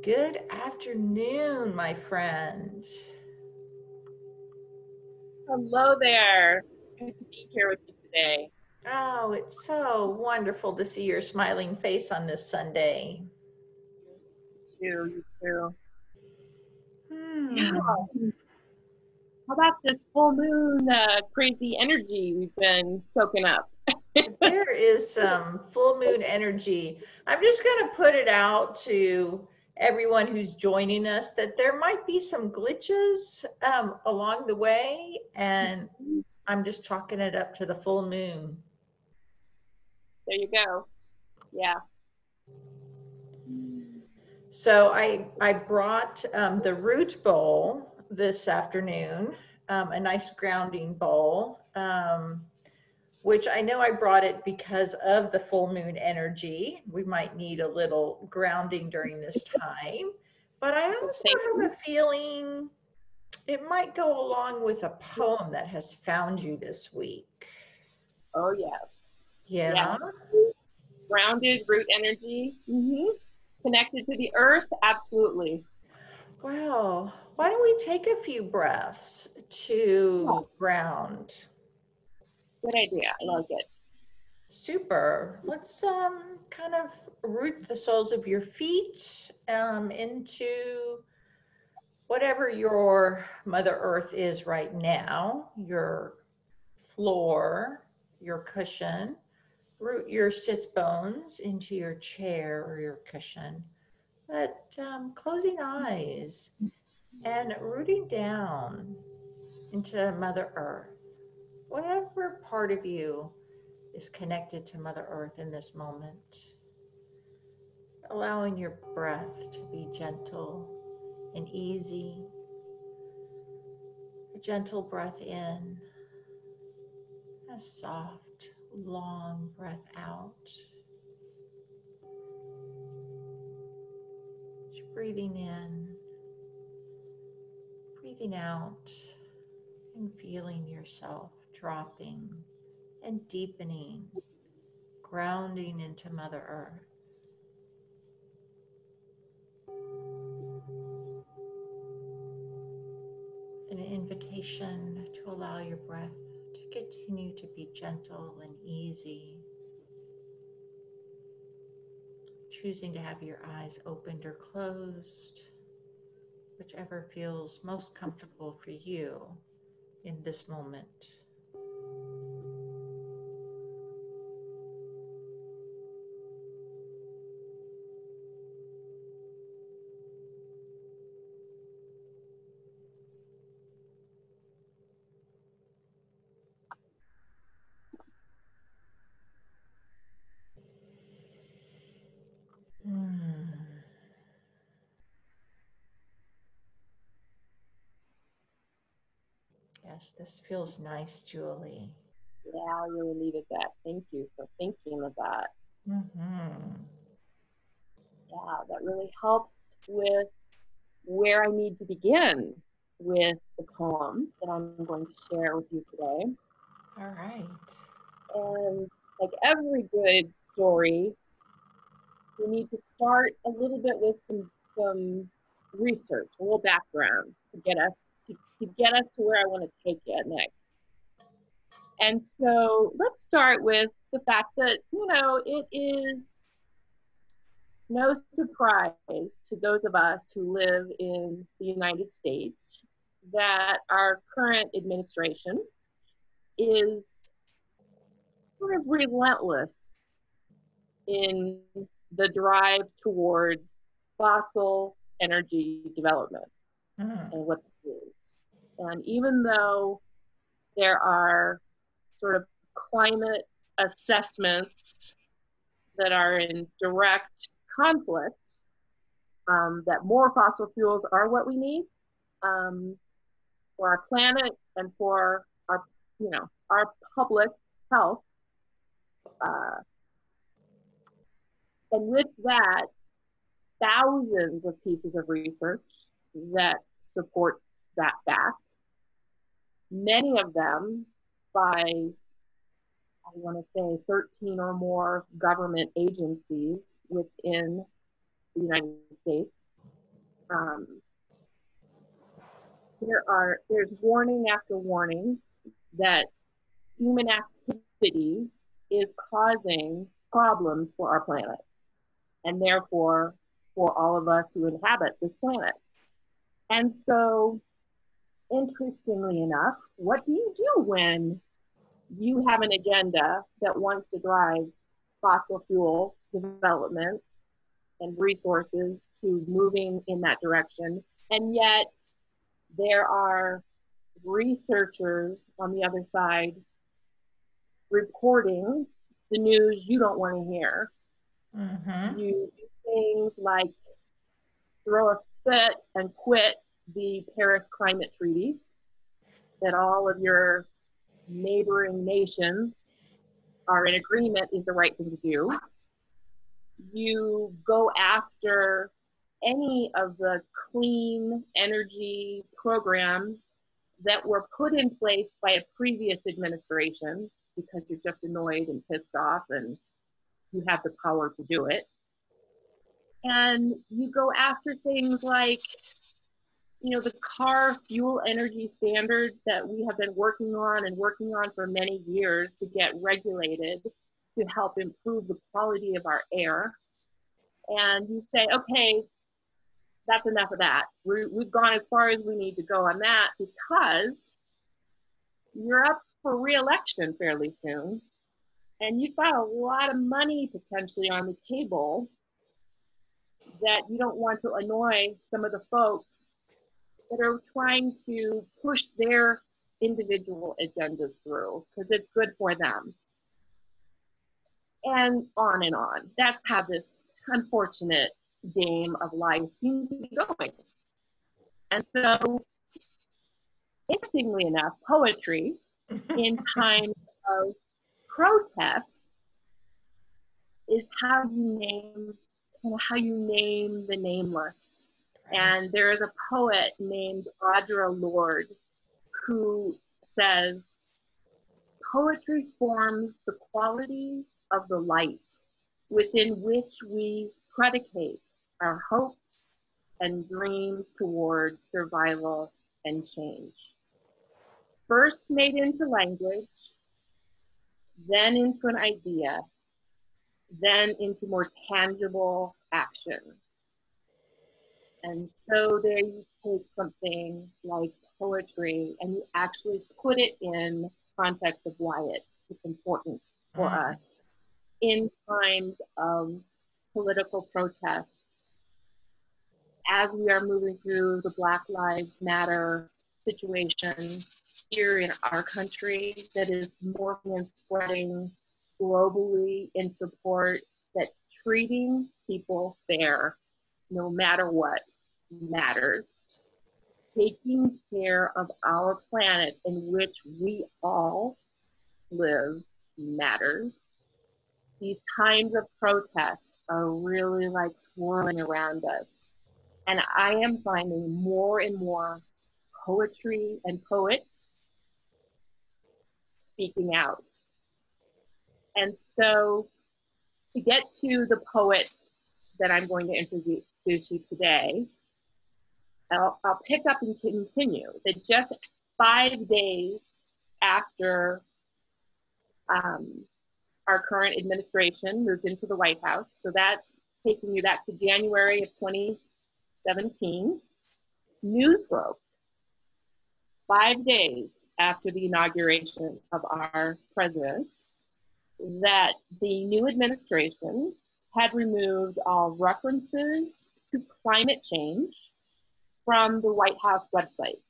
Good afternoon, my friend. Hello there. Good to be here with you today. Oh, it's so wonderful to see your smiling face on this Sunday. You too. Yeah. Hmm. How about this full moon crazy energy we've been soaking up? There is some full moon energy. I'm just going to put it out to everyone who's joining us that there might be some glitches along the way, and I'm just chalking it up to the full moon. There you go. Yeah. So I brought the root bowl this afternoon, a nice grounding bowl, which I know I brought it because of the full moon energy. We might need a little grounding during this time, but I also Thank have you. a feeling it might go along with a poem that has found you this week. Oh, yes. Yeah. Yes. Grounded root energy. Connected to the earth. Absolutely. Well, why don't we take a few breaths Yeah. to ground? Good idea. I like it. Super. Let's kind of root the soles of your feet into whatever your Mother Earth is right now, your floor, your cushion. Root your sits bones into your chair or your cushion. But closing eyes and rooting down into Mother Earth. Whatever part of you is connected to Mother Earth in this moment. Allowing your breath to be gentle and easy. A gentle breath in, a soft, long breath out. Just breathing in, breathing out, and feeling yourself dropping and deepening, grounding into Mother Earth. An invitation to allow your breath to continue to be gentle and easy, choosing to have your eyes opened or closed, whichever feels most comfortable for you in this moment. Hmm. Yes, this feels nice, Julie. Yeah, I really needed that. Thank you for thinking of that. Hmm. Yeah, that really helps with where I need to begin with the poem that I'm going to share with you today. All right. And like every good story, we need to start a little bit with some research, a little background to get us to get us to where I want to take it next. And so let's start with the fact that, it is no surprise to those of us who live in the United States that our current administration is sort of relentless in the drive towards fossil energy development Hmm. and what this is. And even though there are sort of climate assessments that are in direct conflict, that more fossil fuels are what we need, um, for our planet and for our public health. Uh, and with that, thousands of pieces of research that support that fact. Many of them by, I want to say, 13 or more government agencies within the United States. Um, there's warning after warning that human activity is causing problems for our planet, and therefore for all of us who inhabit this planet. And so, interestingly enough, what do you do when you have an agenda that wants to drive fossil fuel development and resources to moving in that direction, and yet there are researchers on the other side reporting the news you don't want to hear? Mm-hmm. You do things like throw a fit and quit the Paris Climate Treaty that all of your neighboring nations are in agreement is the right thing to do. You go after any of the clean energy programs that were put in place by a previous administration because you're just annoyed and pissed off and you have the power to do it. And you go after things like, the car fuel energy standards that we have been working on for many years to get regulated to help improve the quality of our air. And you say, okay, that's enough of that. We've gone as far as we need to go on that because you're up for re-election fairly soon. And you've got a lot of money potentially on the table that you don't want to annoy some of the folks that are trying to push their individual agendas through because it's good for them. And on and on. That's how this unfortunate game of life seems to be going. And so, interestingly enough, poetry in times of protest is how you name the nameless. And there is a poet named Audre Lorde who says, poetry forms the quality of the light within which we predicate our hopes and dreams toward survival and change. First made into language, then into an idea, then into more tangible action. And so there you take something like poetry and you actually put it in context of why it's important for us in times of political protest as we are moving through the Black Lives Matter situation here in our country that is morphing and spreading globally in support that treating people fair, no matter what, matters. Taking care of our planet in which we all live matters. These times of protest are really like swirling around us. And I am finding more and more poetry and poets speaking out. And so to get to the poet that I'm going to introduce you today, I'll pick up and continue that just 5 days after our current administration moved into the White House, so that's taking you back to January of 2017, news broke 5 days after the inauguration of our president that the new administration had removed all references to climate change from the White House website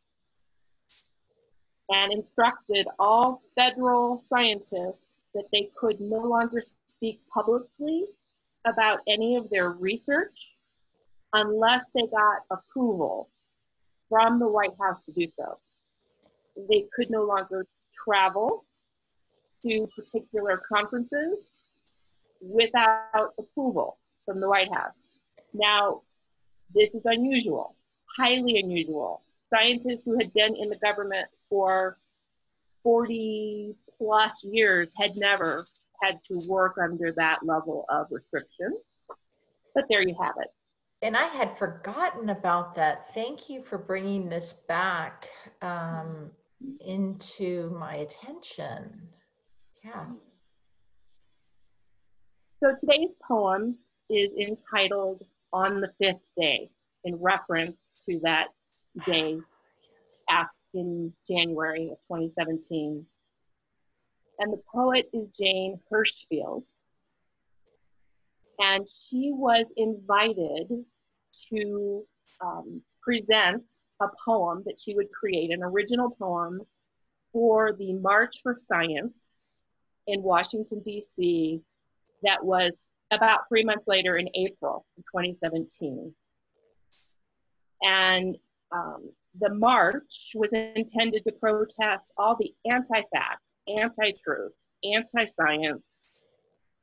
and instructed all federal scientists that they could no longer speak publicly about any of their research unless they got approval from the White House to do so. They could no longer travel to particular conferences without approval from the White House. Now, this is unusual, highly unusual. Scientists who had been in the government for 40 plus years had never had to work under that level of restriction. But there you have it. And I had forgotten about that. Thank you for bringing this back into my attention. Yeah. So today's poem is entitled On the Fifth Day, in reference to that day in January of 2017. And the poet is Jane Hirshfield. And she was invited to present a poem that she would create, an original poem for the March for Science in Washington, D.C., that was about 3 months later in April of 2017. And the march was intended to protest all the anti-fact, anti-truth, anti-science,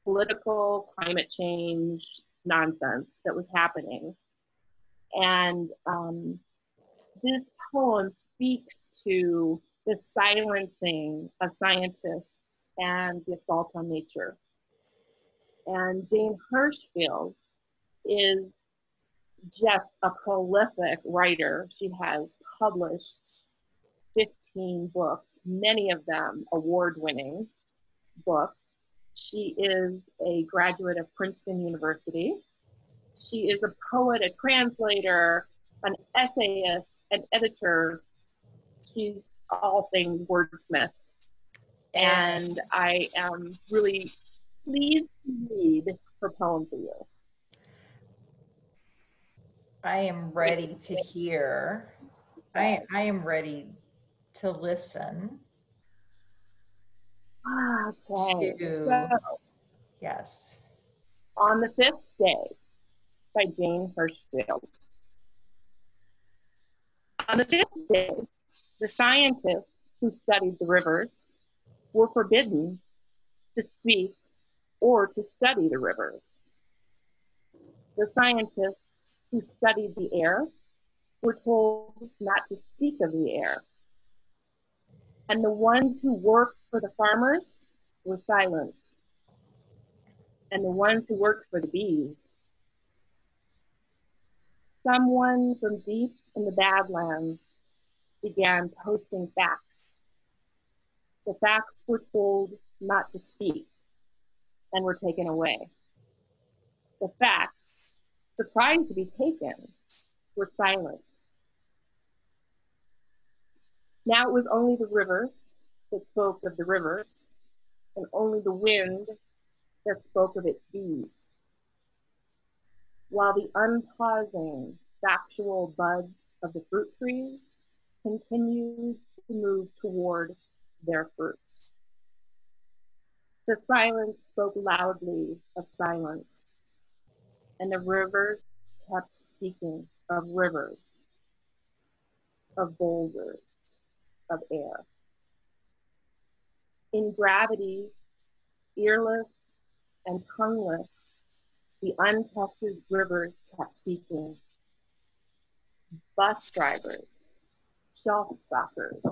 political, climate change nonsense that was happening. And this poem speaks to the silencing of scientists and the assault on nature. And Jane Hirshfield is just a prolific writer. She has published 15 books, many of them award-winning books. She is a graduate of Princeton University. She is a poet, a translator, an essayist, an editor. She's all things wordsmith. And I am really pleased to read her poem for you. I am ready to hear. I am ready to listen. Okay. To, So, yes. On the Fifth Day by Jane Hirshfield. On the fifth day, the scientists who studied the rivers were forbidden to speak or to study the rivers. The scientists who studied the air were told not to speak of the air. And the ones who worked for the farmers were silenced. And the ones who worked for the bees. Someone from deep in the Badlands began posting facts. The facts were told not to speak and were taken away. The facts, surprised to be taken, were silent. Now it was only the rivers that spoke of the rivers, and only the wind that spoke of its bees. While the unpausing, factual buds of the fruit trees continued to move toward their fruit. The silence spoke loudly of silence, and the rivers kept speaking of rivers, of boulders, of air. In gravity, earless and tongueless, the untested rivers kept speaking. Bus drivers, shelf stockers,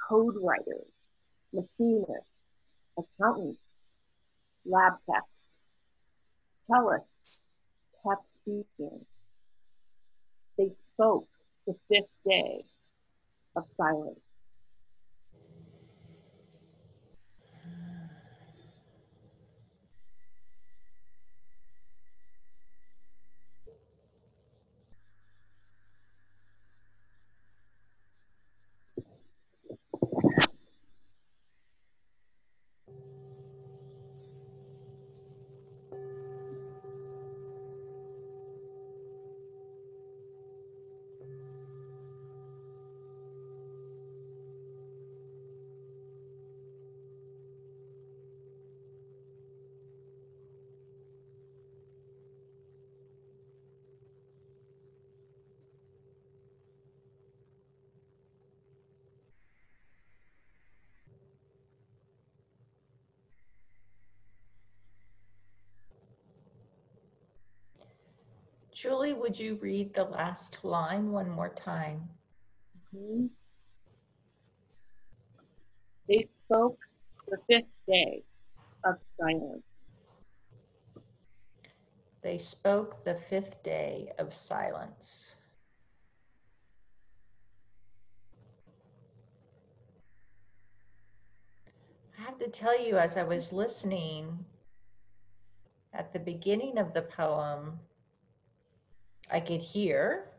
code writers, machinists, accountants, lab techs, cellists kept speaking. They spoke the fifth day of silence. Julie, would you read the last line one more time? Mhm. They spoke the fifth day of silence. They spoke the fifth day of silence. I have to tell you, as I was listening at the beginning of the poem, I could hear,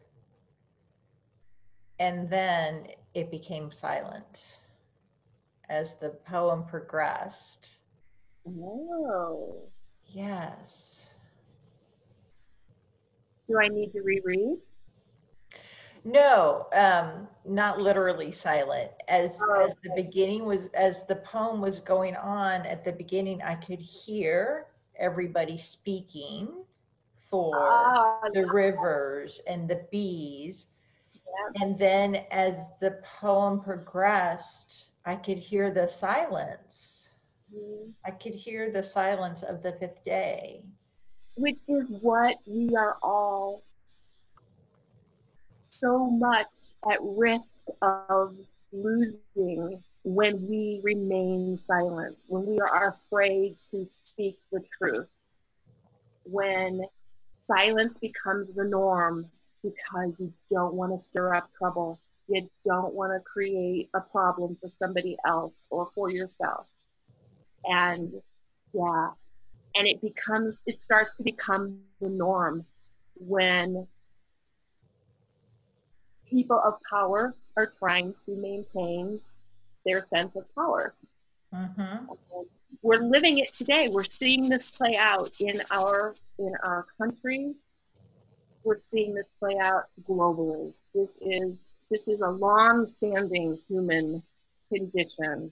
and then it became silent as the poem progressed. Oh. Yes. Do I need to reread? No, not literally silent. As the Okay. beginning was, as the poem was going on at the beginning, I could hear everybody speaking for Ah, the rivers and the bees. yeah. And then as the poem progressed, I could hear the silence. Mhm. I could hear the silence of the fifth day. Which is what we are all so much at risk of losing when we remain silent, when we are afraid to speak the truth, when silence becomes the norm because you don't want to stir up trouble, you don't want to create a problem for somebody else or for yourself. And yeah, and it starts to become the norm when people of power are trying to maintain their sense of power. Mm-hmm. We're living it today. We're seeing this play out in our country. We're seeing this play out globally. This is a long-standing human condition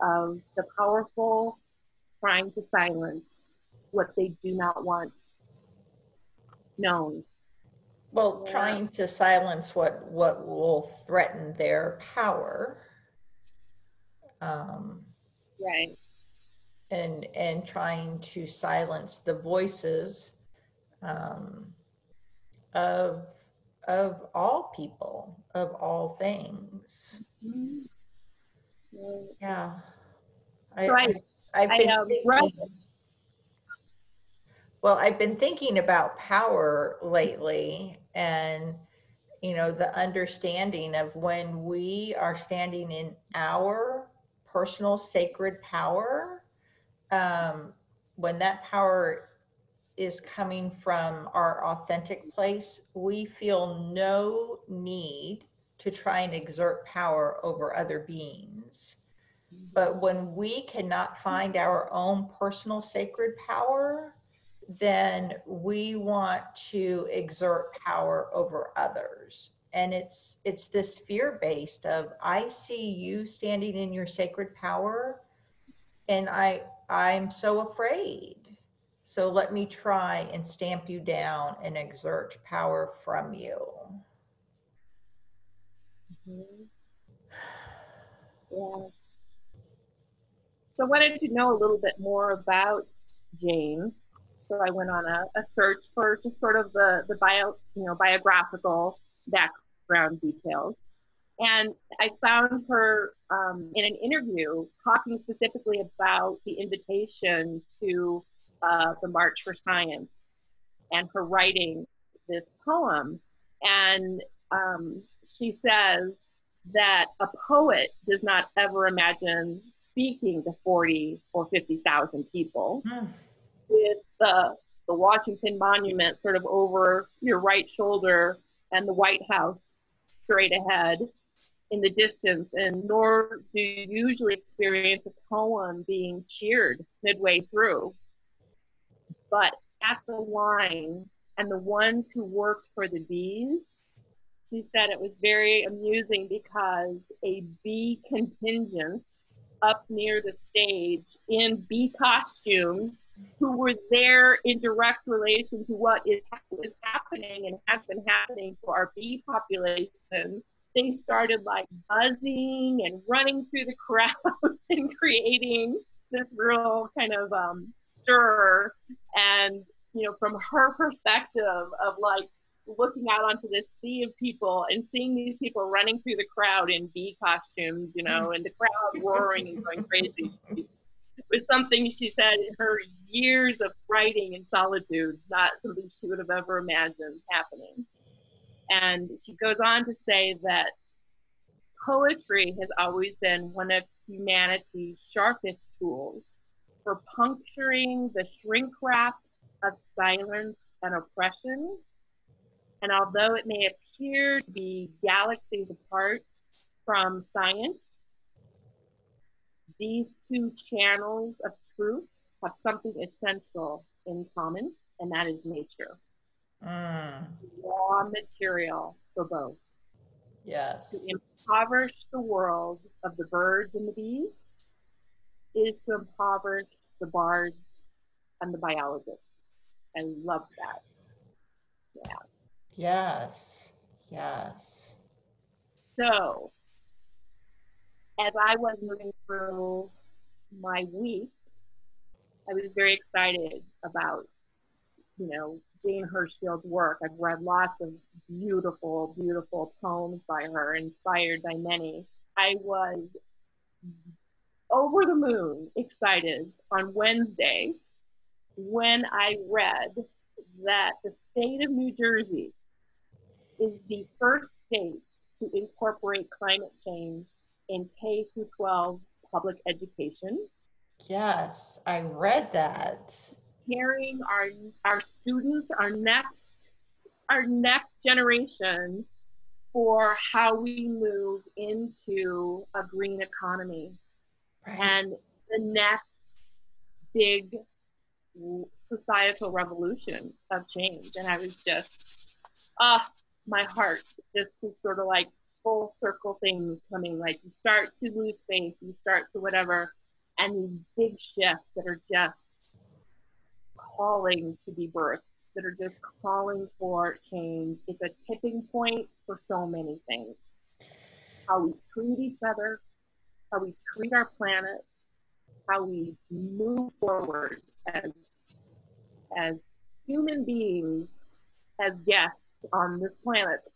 of the powerful trying to silence what they do not want known. Well, Yeah, trying to silence what will threaten their power, um, right. and trying to silence the voices, um, of all people, of all things. Mhm. Right. Yeah, So I, I've I been read. thinking. Well, I've been thinking about power lately, and the understanding of when we are standing in our personal sacred power, um, when that power is coming from our authentic place, we feel no need to try and exert power over other beings. But when we cannot find our own personal sacred power, then we want to exert power over others. And it's this fear based of, I see you standing in your sacred power, and I'm so afraid. So let me try and stamp you down and exert power from you. Mhm. Yeah. So I wanted to know a little bit more about Jane. So I went on a search for just sort of the biographical background details. And I found her in an interview talking specifically about the invitation to the March for Science and her writing this poem. And she says that a poet does not ever imagine speaking to 40 or 50,000 people Mm. with the Washington Monument sort of over your right shoulder and the White House straight ahead in the distance, and nor do you usually experience a poem being cheered midway through. But at the line, and the ones who worked for the bees, she said it was very amusing because a bee contingent up near the stage in bee costumes who were there in direct relation to what is happening and has been happening to our bee population, they started like buzzing and running through the crowd and creating this real kind of stir. And from her perspective of like looking out onto this sea of people and seeing these people running through the crowd in bee costumes, and the crowd roaring and going crazy. was something she said in her years of writing in solitude, not something she would have ever imagined happening. And she goes on to say that poetry has always been one of humanity's sharpest tools for puncturing the shrink wrap of silence and oppression. And although it may appear to be galaxies apart from science, these two channels of truth have something essential in common, and that is nature. Mm, Raw material for both. To yes. impoverish the world of the birds and the bees is to impoverish the bards and the biologists. I love that. Yeah. Yes. Yes. So, as I was moving through my week, I was very excited about, Jane Hirshfield's work. I've read lots of beautiful, beautiful poems by her, inspired by many. I was over the moon excited on Wednesday when I read that the state of New Jersey is the first state to incorporate climate change in K through 12 public education, Yes, I read that. preparing our students, our next generation for how we move into a green economy Right. and the next big societal revolution of change. And I was just, my heart just is sort of like full circle things coming. Like you start to lose faith, you start to whatever, and these big shifts that are just calling to be birthed, that are just calling for change. It's a tipping point for so many things. How we treat each other, how we treat our planet, how we move forward as human beings, as guests on this planet.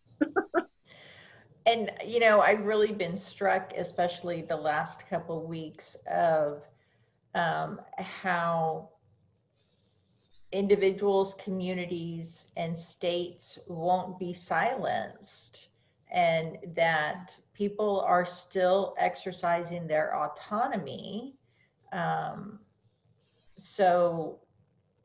And, I've really been struck, especially the last couple weeks, of how individuals, communities, and states won't be silenced, and that people are still exercising their autonomy. Um, so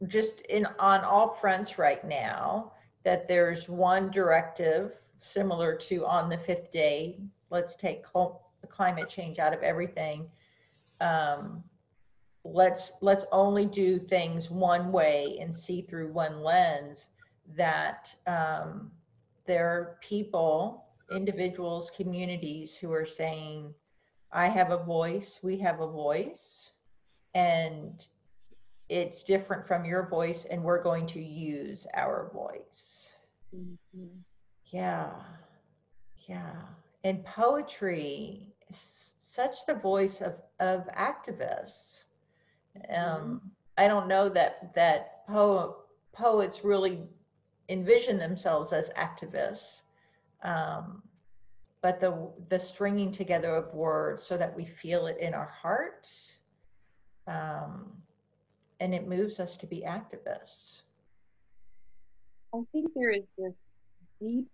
just on all fronts right now, that there's one directive similar to on the fifth day, let's take climate change out of everything. Let's only do things one way and see through one lens. That there are people, individuals, communities who are saying, I have a voice, we have a voice, and it's different from your voice, and we're going to use our voice. Mm-hmm. Yeah. Yeah. And poetry is such the voice of activists. Mm-hmm. I don't know that poets really envision themselves as activists, um, but the stringing together of words so that we feel it in our heart, um, and it moves us to be activists. I think there is this deep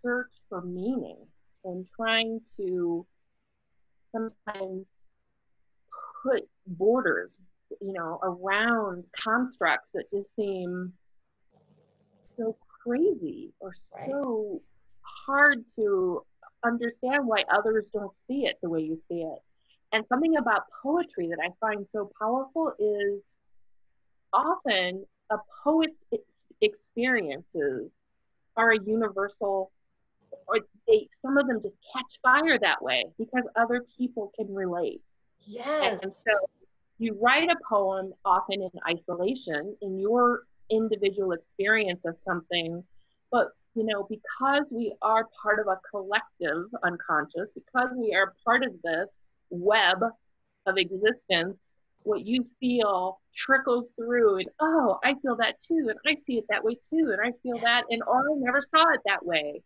search for meaning and trying to sometimes put borders, around constructs that just seem so crazy or Right. so hard to understand why others don't see it the way you see it. And something about poetry that I find so powerful is often a poet's experiences are a universal, or some of them just catch fire that way because other people can relate. And Yes. so you write a poem often in isolation in your individual experience of something, but because we are part of a collective unconscious, because we are part of this web of existence, what you feel trickles through, and oh, I feel that too, and I see it that way too, and I feel that, and oh, I never saw it that way.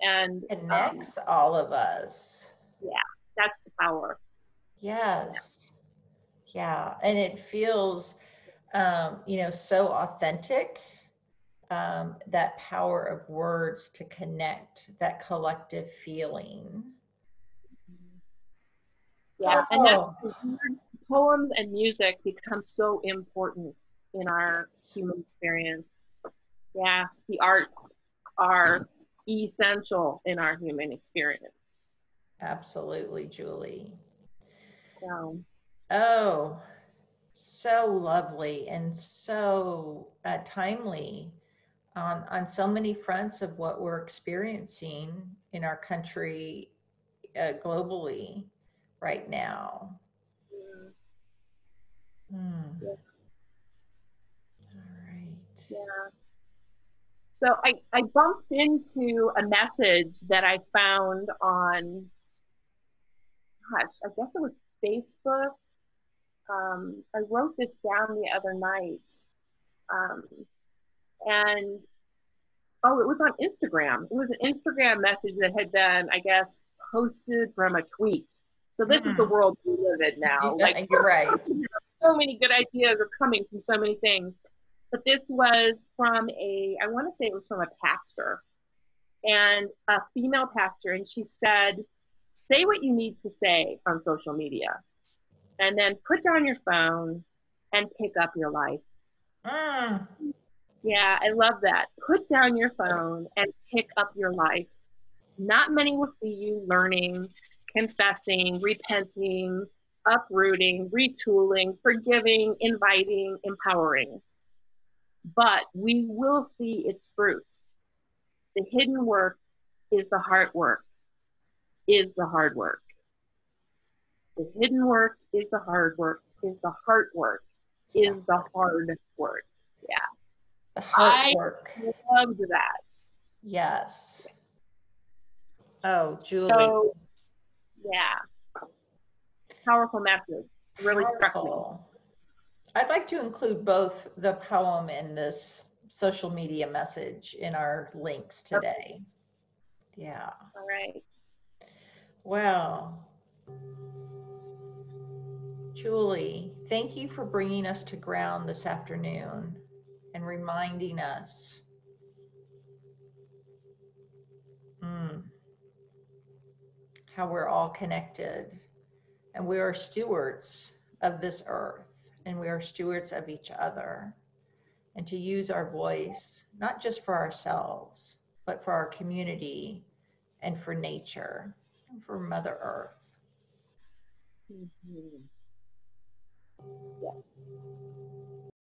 And Connects all of us. yeah, that's the power. Yes. Yeah, and it feels, so authentic. That power of words to connect, that collective feeling. Yeah, and that's Oh, words, poems and music become so important in our human experience. Yeah, the arts are essential in our human experience. absolutely, Julie. So, Oh, so lovely and so timely on so many fronts of what we're experiencing in our country, globally right now. Hmm. yeah, All right. yeah. So I bumped into a message that I found on, gosh, I guess it was Facebook. I wrote this down the other night. Um, and oh, it was on Instagram. It was an Instagram message that had been, I guess, posted from a tweet. So this is the Hmm. world we live in now. Like, Yeah, you're right. so many good ideas are coming from so many things. But this was from I want to say it was from a pastor, and a female pastor, and she said, say what you need to say on social media, and then put down your phone and pick up your life. Mm. Yeah, I love that. Put down your phone and pick up your life. Not many will see you learning, confessing, repenting, uprooting, retooling, forgiving, inviting, empowering. But we will see its fruit. The hidden work is the heart work, is the hard work. The hidden work is the hard work, is the heart work, is the hard work. Yeah, The heart I work. loved that. Yes. Oh, Julie. So, yeah, powerful message. Really struck me. Powerful. I'd like to include both the poem and this social media message in our links Okay, today. Yeah. all right. Well, Julie, thank you for bringing us to ground this afternoon and reminding us, mm, how we're all connected and we are stewards of this earth and we are stewards of each other, and to use our voice not just for ourselves, but for our community and for nature and for Mother Earth. Mhm. Yeah.